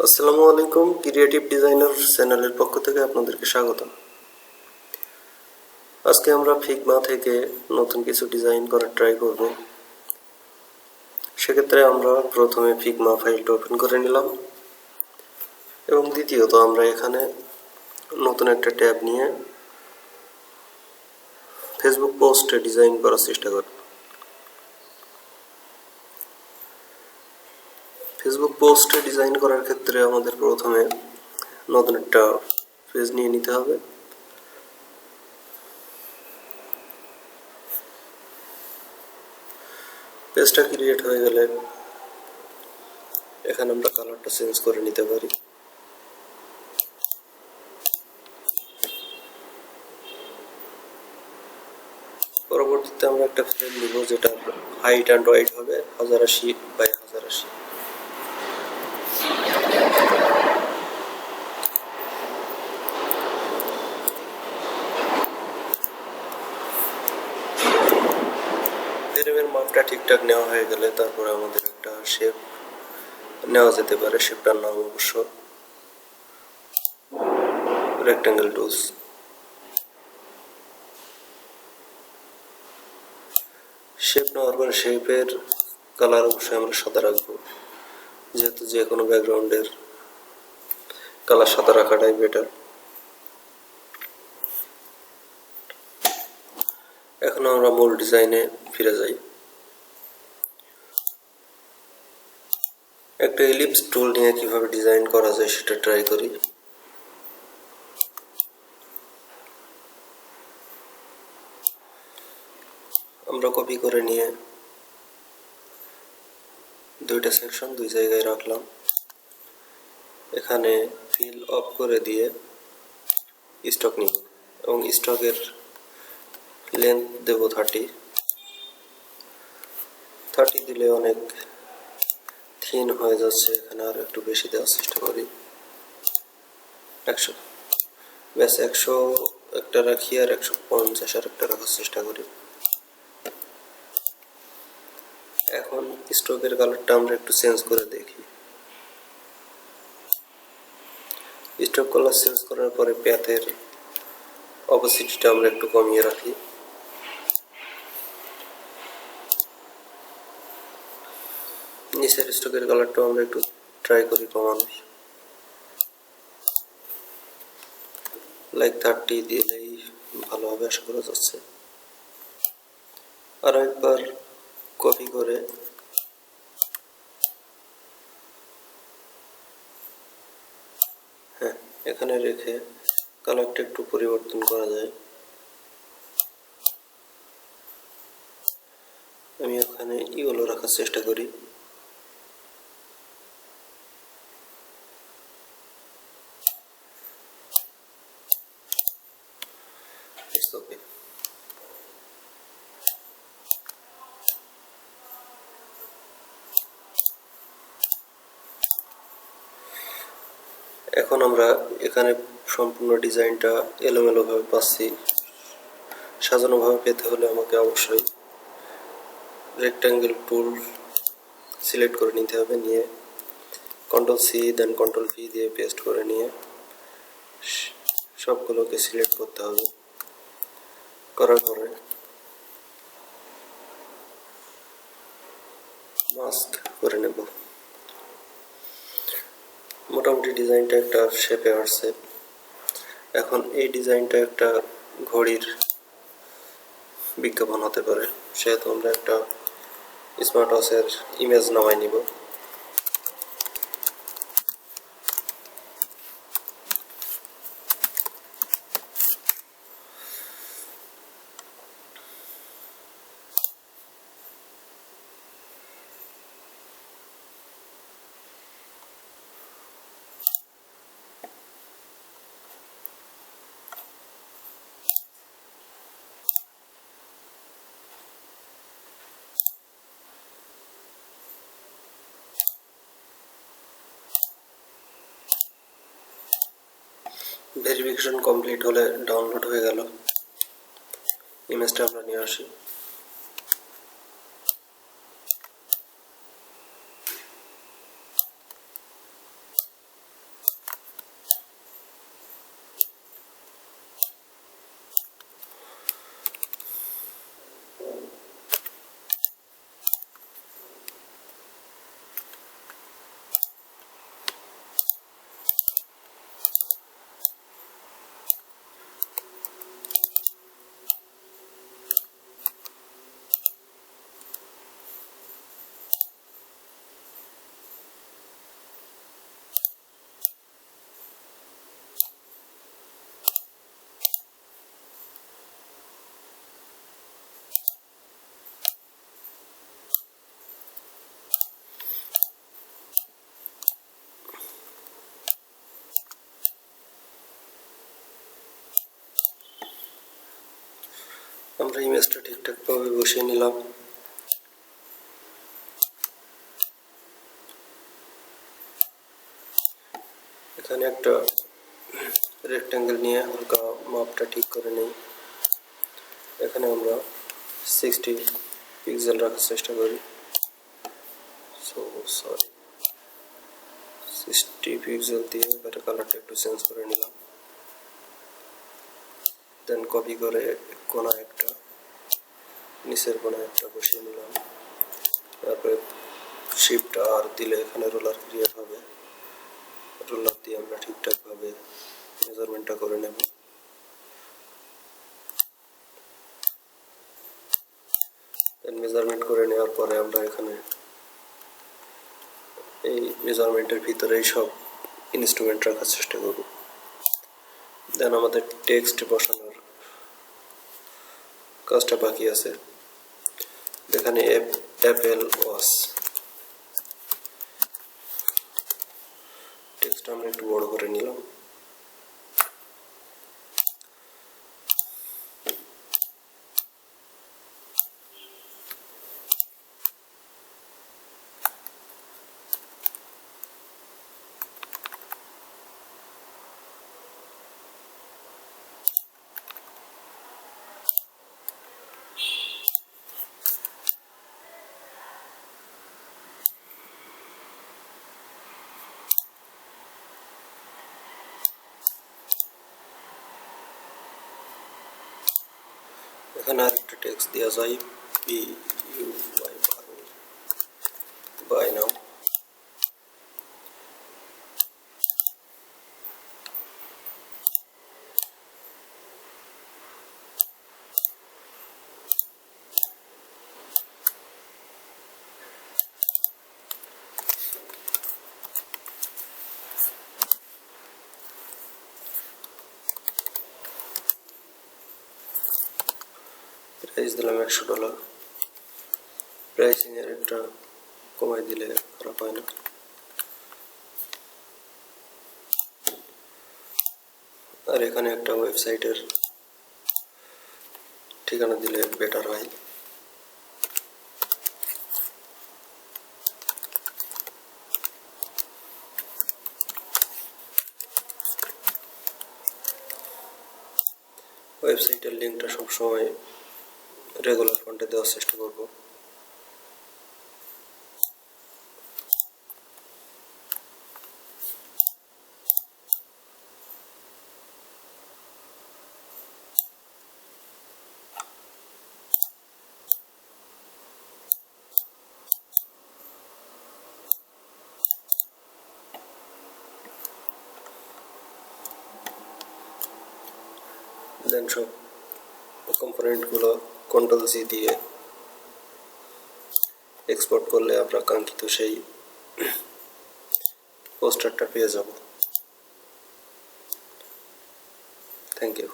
আসসালামু আলাইকুম, creative designer চ্যানেলের পক্ষ থেকে আপনাদেরকে স্বাগতম। আজকে আমরা ফিগমা থেকে নতুন কিছু ডিজাইন করার ট্রাই করব। সেক্ষেত্রে আমরা প্রথমে ফিগমা ফাইলটা ওপেন করে নিলাম এবং দ্বিতীয়ত আমরা এখানে নতুন একটা ট্যাব নিয়ে ফেসবুক পোস্টে ডিজাইন করার চেষ্টা করব। ফেসবুক পোস্টে ডিজাইন করার ক্ষেত্রে আমাদের প্রথমে নতুন একটা পেজ নিয়ে নিতে হবে। পেজটা ক্রিয়েট হয়ে গেলে এখানে আমরা কালারটা চেঞ্জ করে নিতে পারি। পরবর্তীতে আমরা একটা ফ্রেম নিব যেটা হাইট অ্যান্ড ওয়াইড হবে 1080 বাই 1080। ফ্রেমের মাপটা ঠিকঠাক নেওয়া হয়ে গেলে তারপরে আমাদের একটা শেপ নেওয়া যেতে পারে। শেপটার নাম অবশ্য রেক্ট্যাঙ্গেল টুলস। শেপ নেওয়ার পরে শেপের কালার অবশ্যই আমরা সাদা রাখবো, যেহেতু যে কোনো ব্যাকগ্রাউন্ডের কালার সাদা রাখাটাই বেটার। এখন আমরা মূল ডিজাইনে ফিরে যাই। একটা এলিপস টুল নিয়ে কিভাবে ডিজাইন করা যায় সেটা ট্রাই করি। আমরা কপি করে নিয়ে দুইটা সেকশন দুই জায়গায় রাখলাম। এখানে ফিল অফ করে দিয়ে স্টক নিব এবং স্টকের লেন্থ দেব 30 দিলে অনেক থিন হয়ে যাচ্ছে। এখানে আর একটু বেশি দেওয়ার চেষ্টা করি, 100। ব্যাস 100 একটা রাখি আর 150 আর একটা রাখার চেষ্টা করি। এখন স্ট্রোকের কালারটা আমরা একটু চেঞ্জ করে দেখি। স্ট্রোক কালার চেঞ্জ করার পরে প্যাথের অপোসিটিটা আমরা একটু কমিয়ে রাখি। নিচের স্ট্রোকের কালারটাও আমরা একটু ট্রাই করি কমানোর, লাইক 30 দিলেই ভালো হবে আশা করা যাচ্ছে। আর একবার কপি করে এখানে রেখে কালারটা একটু পরিবর্তন করা যায়। আমি ওখানে ইয়েলো রাখার চেষ্টা করি। এখন আমরা এখানে সম্পূর্ণ ডিজাইনটা এলোমেলো ভাবে পাচ্ছি। সাজানো ভাবে পেতে হলে আমাকে অবশ্যই রেক্ট্যাঙ্গেল টুল সিলেক্ট করে নিতে হবে। নিয়ে কন্ট্রোল সি দেন কন্ট্রোল ভি দিয়ে পেস্ট করে নিয়ে সবগুলোকে সিলেক্ট করতে হবে। করার পরে মাস্ক করে নেব। মোটামুটি ডিজাইনটা একটা শেপে আসছে। এখন এই ডিজাইনটা একটা ঘড়ির বিজ্ঞাপন হতে পারে, সেহেতু আমরা একটা স্মার্ট ওয়াচের ইমেজ নামাই নিব। ভেরিফিকেশন কমপ্লিট হলে ডাউনলোড হয়ে গেল। ইমেজটা আমরা নিয়ে আসি। আমরা ইমেজটা ঠিকঠাকভাবে বসিয়ে নিলাম। এখানে একটা রেক্ট্যাঙ্গেল নিয়ে হালকা মাপটা ঠিক করে নিই। এখানে আমরা 60 পিক্সেল রাখার চেষ্টা করি। সরি 60 পিক্সেল দিয়ে এবারে কালারটা একটু চেঞ্জ করে নিলাম। দেন কপি করে কোনায় একটা, নিচের কোনায় একটা বসিয়ে নিলাম। তারপরে শিফট আর দিলে এখানে রোলার ক্রিয়েট হবে। রোলার দিয়ে আমরা ঠিকঠাকভাবে মেজারমেন্টটা করে নেব। মেজারমেন্ট করে নেওয়ার পরে আমরা এখানে এই মেজারমেন্টের ভিতরেই সব ইনস্ট্রুমেন্ট রাখার চেষ্টা করব। দেন আমাদের টেক্সট বসানোর কাজটা বাকি আছে। এখানে অ্যাপেল ওয়াচ টেক্সটটা আমরা একটু বড় করে নিলাম। এখানে আরেকটা টেক্সট দেওয়া যায়, বাই নাও। প্রাইস দিলাম $100। প্রাইসিং এর একটা কমাই দিলে খারাপ হয় না। আর এখানে একটা ওয়েবসাইটের ঠিকানা দিলে বেটার হয়। ওয়েবসাইটের লিঙ্কটা সবসময় রেগুলার ফন্টে দেওয়ার চেষ্টা করব। দেন সব কম্পোনেন্টগুলো Ctrl+C দিয়ে এক্সপোর্ট করলে আমরা কাঙ্ক্ষিত সেই পোস্টারটা পেয়ে যাব। Thank you.